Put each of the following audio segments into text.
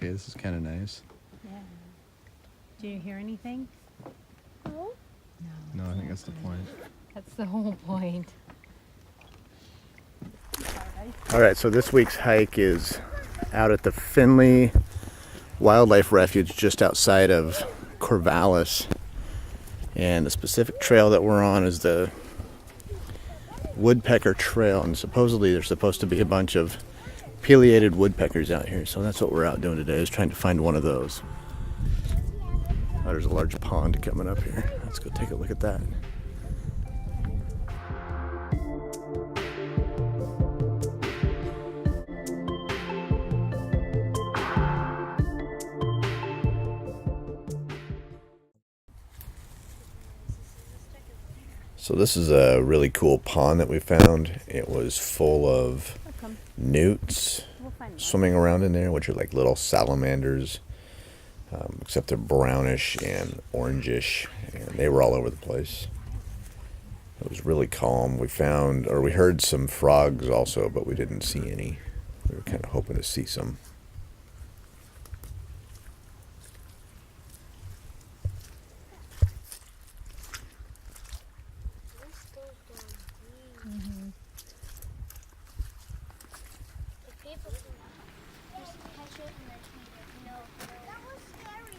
Hey, this is kind of nice. Yeah. Do you hear anything? No. No, I think that's the point. That's the whole point. All right, so this week's hike is out at the Finley Wildlife Refuge just outside of Corvallis. And the specific trail that we're on is the Woodpecker Trail, and supposedly there's supposed to be a bunch of pileated woodpeckers out here, so that's what we're out doing today, is trying to find one of those. Oh, there's a large pond coming up here. Let's go take a look at that. So this is a really cool pond that we found. It was full of newts swimming around in there, which are like little salamanders, except they're brownish and orangish, and they were all over the place. It was really calm. We heard some frogs also, but we didn't see any. We were kind of hoping to see some.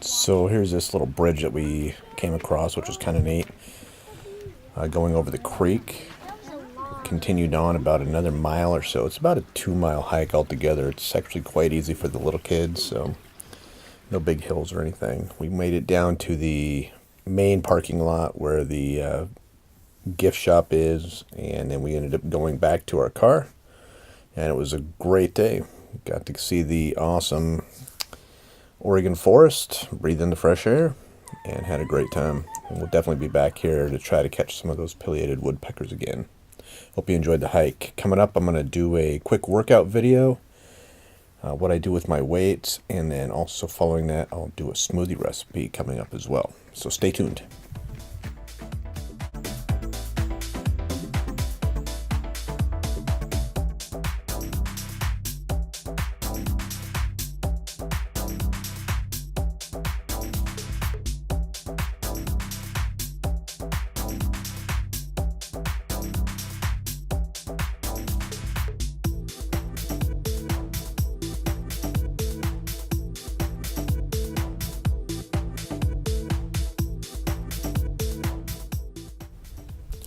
So here's this little bridge that we came across, which was kind of neat. Going over the creek, continued on about another mile or so. It's about a 2-mile hike altogether. It's actually quite easy for the little kids, so no big hills or anything. We made it down to the main parking lot where the gift shop is, and then we ended up going back to our car, and it was a great day. Got to see the awesome Oregon forest, breathe in the fresh air, and had a great time. And we'll definitely be back here to try to catch some of those pileated woodpeckers again. Hope you enjoyed the hike. Coming up, I'm going to do a quick workout video, what I do with my weights, and then also following that, I'll do a smoothie recipe coming up as well. So stay tuned.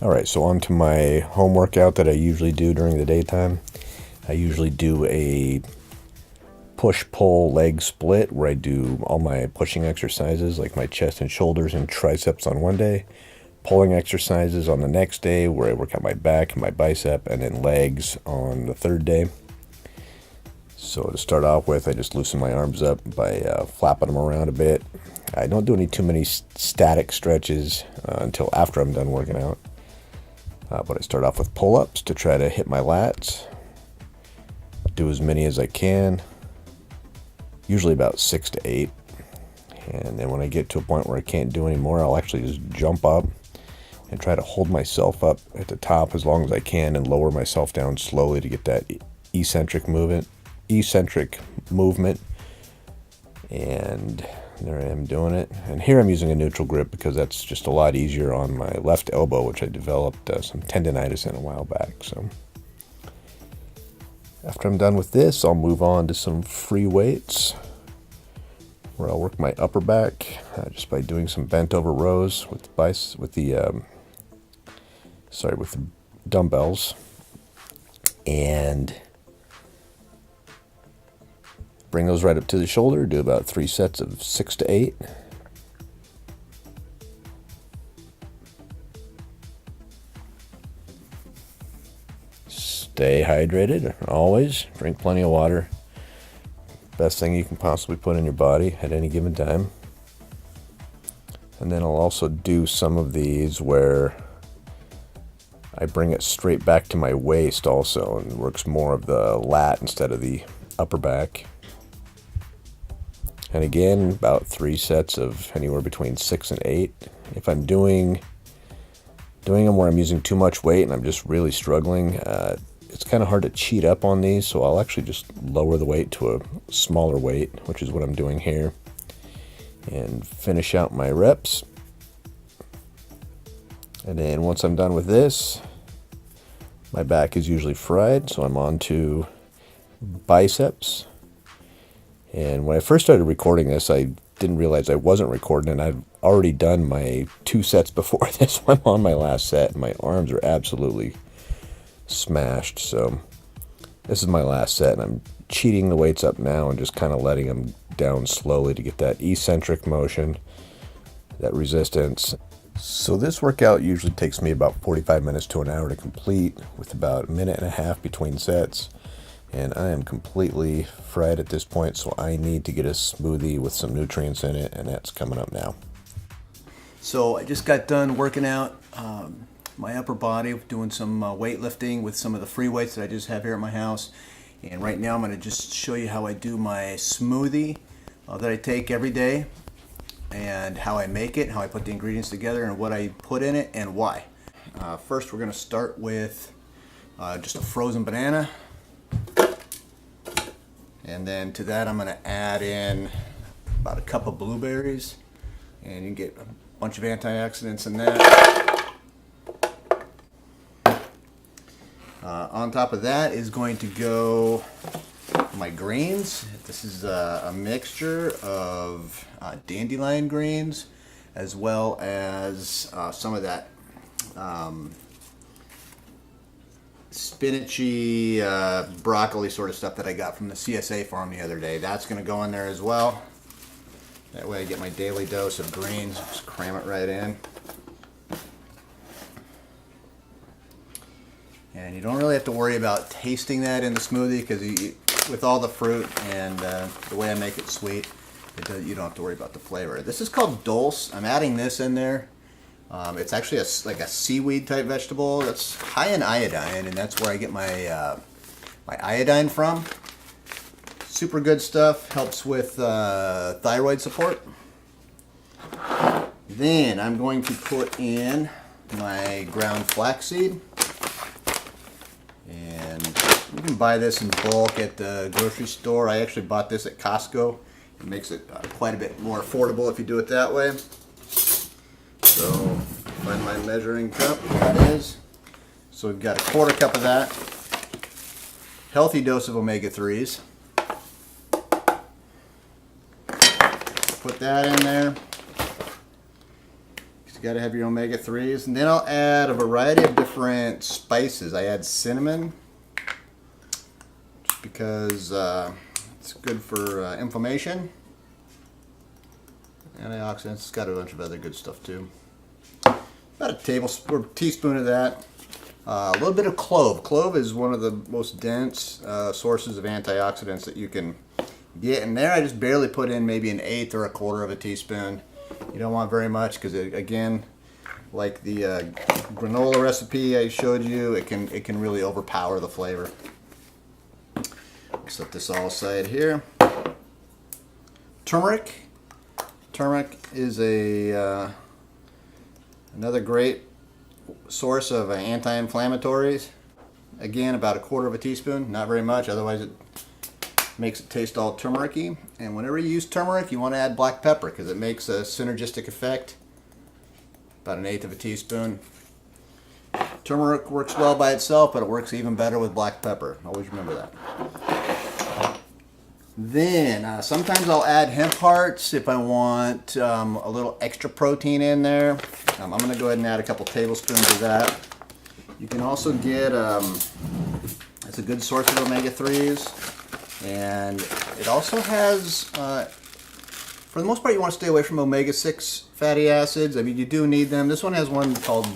Alright, so on to my home workout that I usually do during the daytime. I usually do a push-pull leg split where I do all my pushing exercises like my chest and shoulders and triceps on one day, pulling exercises on the next day where I work out my back and my bicep, and then legs on the third day. So to start off with, I just loosen my arms up by flapping them around a bit. I don't do too many static stretches until after I'm done working out. But I start off with pull-ups to try to hit my lats. Do as many as I can, usually about 6 to 8. And then when I get to a point where I can't do any more, I'll actually just jump up and try to hold myself up at the top as long as I can and lower myself down slowly to get that eccentric movement. And there I am doing it. And here I'm using a neutral grip because that's just a lot easier on my left elbow, which I developed some tendonitis in a while back. So after I'm done with this, I'll move on to some free weights where I'll work my upper back just by doing some bent over rows with the dumbbells, and bring those right up to the shoulder. Do about 3 sets of 6 to 8. Stay hydrated, always. Drink plenty of water. Best thing you can possibly put in your body at any given time. And then I'll also do some of these where I bring it straight back to my waist also, and works more of the lat instead of the upper back. And again, about 3 sets of anywhere between 6 and 8. If I'm doing them where I'm using too much weight and I'm just really struggling, it's kind of hard to cheat up on these, so I'll actually just lower the weight to a smaller weight, which is what I'm doing here, and finish out my reps. And then once I'm done with this, my back is usually fried, so I'm on to biceps. And when I first started recording this, I didn't realize I wasn't recording, and I've already done my 2 sets before this. I'm on my last set, and my arms are absolutely smashed. So this is my last set, and I'm cheating the weights up now and just kind of letting them down slowly to get that eccentric motion, that resistance. So this workout usually takes me about 45 minutes to an hour to complete, with about 1.5 minutes between sets. And I am completely fried at this point, so I need to get a smoothie with some nutrients in it, and that's coming up now. So I just got done working out my upper body, doing some weightlifting with some of the free weights that I just have here at my house. And right now I'm going to just show you how I do my smoothie that I take every day, and how I make it, how I put the ingredients together, and what I put in it and why. First we're going to start with just a frozen banana. And then to that I'm going to add in about a cup of blueberries, and you can get a bunch of antioxidants in that. On top of that is going to go my greens. This is a mixture of dandelion greens, as well as some of that spinachy, broccoli sort of stuff that I got from the CSA farm the other day. That's going to go in there as well. That way I get my daily dose of greens. Just cram it right in. And you don't really have to worry about tasting that in the smoothie, because with all the fruit and the way I make it sweet, you don't have to worry about the flavor. This is called dulse. I'm adding this in there. It's actually like a seaweed type vegetable that's high in iodine, and that's where I get my my iodine from. Super good stuff. Helps with thyroid support. Then I'm going to put in my ground flaxseed. And you can buy this in bulk at the grocery store. I actually bought this at Costco. It makes it quite a bit more affordable if you do it that way. So, find my measuring cup. There it is. So we've got a 1/4 cup of that. Healthy dose of omega-3s. Put that in there. You got to have your omega-3s. And then I'll add a variety of different spices. I add cinnamon, just because it's good for inflammation. Antioxidants. It's got a bunch of other good stuff too. About a tablespoon or teaspoon of that. A little bit of clove. Clove is one of the most dense sources of antioxidants that you can get in there. I just barely put in maybe 1/8 or 1/4 of a teaspoon. You don't want very much, because again, like the granola recipe I showed you, it can really overpower the flavor. Set this all aside here. Turmeric. Turmeric is another great source of anti-inflammatories. Again, about 1/4 of a teaspoon, not very much, otherwise it makes it taste all turmeric-y. And whenever you use turmeric, you want to add black pepper, because it makes a synergistic effect. About 1/8 of a teaspoon. Turmeric works well by itself, but it works even better with black pepper. Always remember that. Then sometimes I'll add hemp hearts if I want a little extra protein in there. I'm going to go ahead and add a couple tablespoons of that. You can also get, it's a good source of omega-3s, and it also has, for the most part you want to stay away from omega-6 fatty acids. I mean, you do need them. This one has one called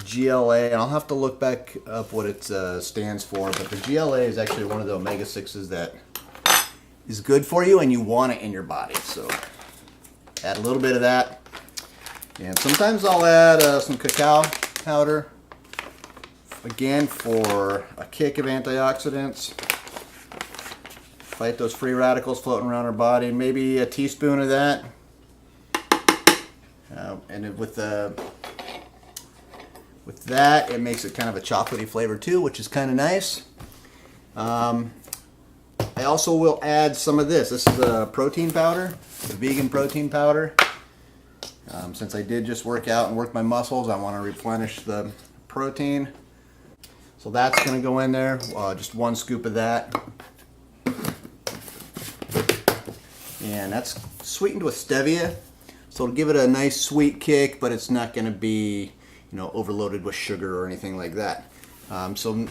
GLA, and I'll have to look back up what it stands for, but the GLA is actually one of the omega-6s that is good for you, and you want it in your body. So add a little bit of that. And sometimes I'll add some cacao powder, again for a kick of antioxidants. Fight those free radicals floating around our body. Maybe a teaspoon of that. And with the With that, it makes it kind of a chocolatey flavor too, which is kind of nice. I also will add some of this. This is a protein powder, the vegan protein powder. Since I did just work out and work my muscles, I want to replenish the protein. So that's going to go in there, just 1 scoop of that. And that's sweetened with stevia, so it'll give it a nice sweet kick, but it's not going to be, you know, overloaded with sugar or anything like that. So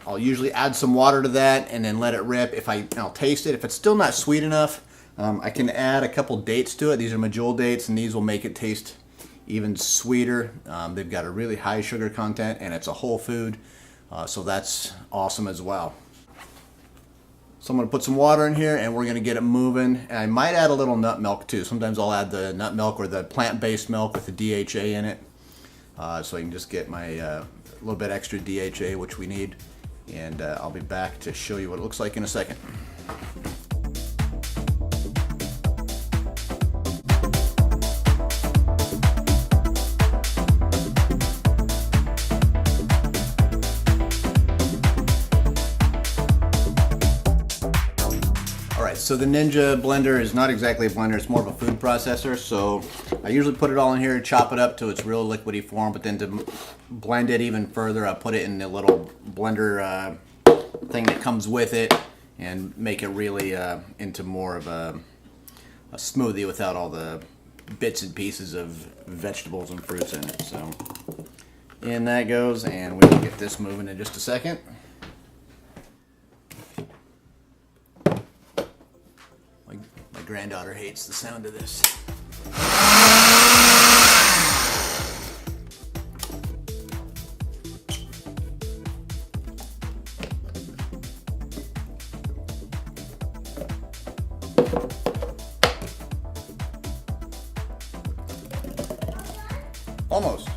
I'll usually add some water to that and then let it rip. I'll taste it. If it's still not sweet enough, I can add a couple dates to it. These are medjool dates, and these will make it taste even sweeter. They've got a really high sugar content, and it's a whole food, so that's awesome as well. So I'm going to put some water in here, and we're going to get it moving. And I might add a little nut milk too. Sometimes I'll add the nut milk or the plant-based milk with the DHA in it, so I can just get my little bit extra DHA, which we need. And I'll be back to show you what it looks like in a second. Alright, so the Ninja blender is not exactly a blender, it's more of a food processor. So I usually put it all in here, chop it up to its real liquidy form, but then to blend it even further, I put it in the little blender thing that comes with it and make it really into more of a smoothie without all the bits and pieces of vegetables and fruits in it. So in that goes, and we will get this moving in just a second. My granddaughter hates the sound of this. Almost.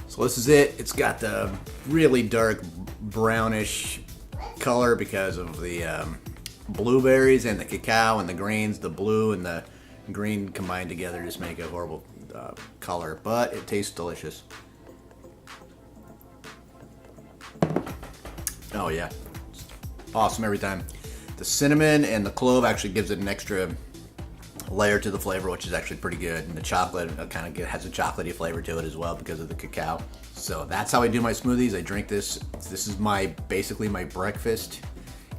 So this is it. It's got the really dark brownish color because of the blueberries and the cacao and the greens. The blue and the green combined together just make a horrible color, but it tastes delicious. Oh yeah, it's awesome every time. The cinnamon and the clove actually gives it an extra layer to the flavor, which is actually pretty good. And the chocolate kind of has a chocolatey flavor to it as well because of the cacao. So that's how I do my smoothies. I drink this. This is basically my breakfast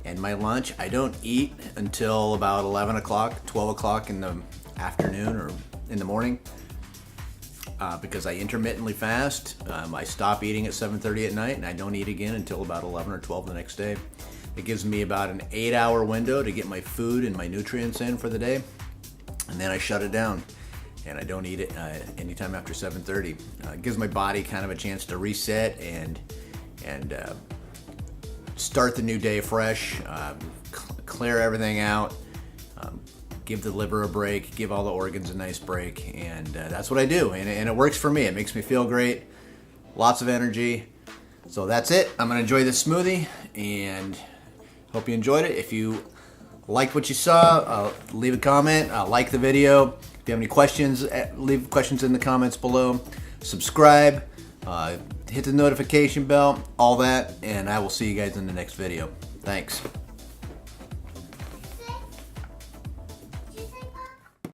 and my lunch. I don't eat until about 11 o'clock, 12 o'clock in the afternoon or in the morning because I intermittently fast. I stop eating at 7:30 at night, and I don't eat again until about 11 or 12 the next day. It gives me about an 8-hour window to get my food and my nutrients in for the day. And then I shut it down, and I don't eat it anytime after 7:30. It gives my body kind of a chance to reset and start the new day fresh, clear everything out, give the liver a break, give all the organs a nice break, and that's what I do, and it works for me. It makes me feel great, lots of energy. So that's it. I'm gonna enjoy this smoothie, and hope you enjoyed it. If you liked what you saw, leave a comment, like the video. If you have any questions, leave questions in the comments below. Subscribe, hit the notification bell, all that, and I will see you guys in the next video. Thanks.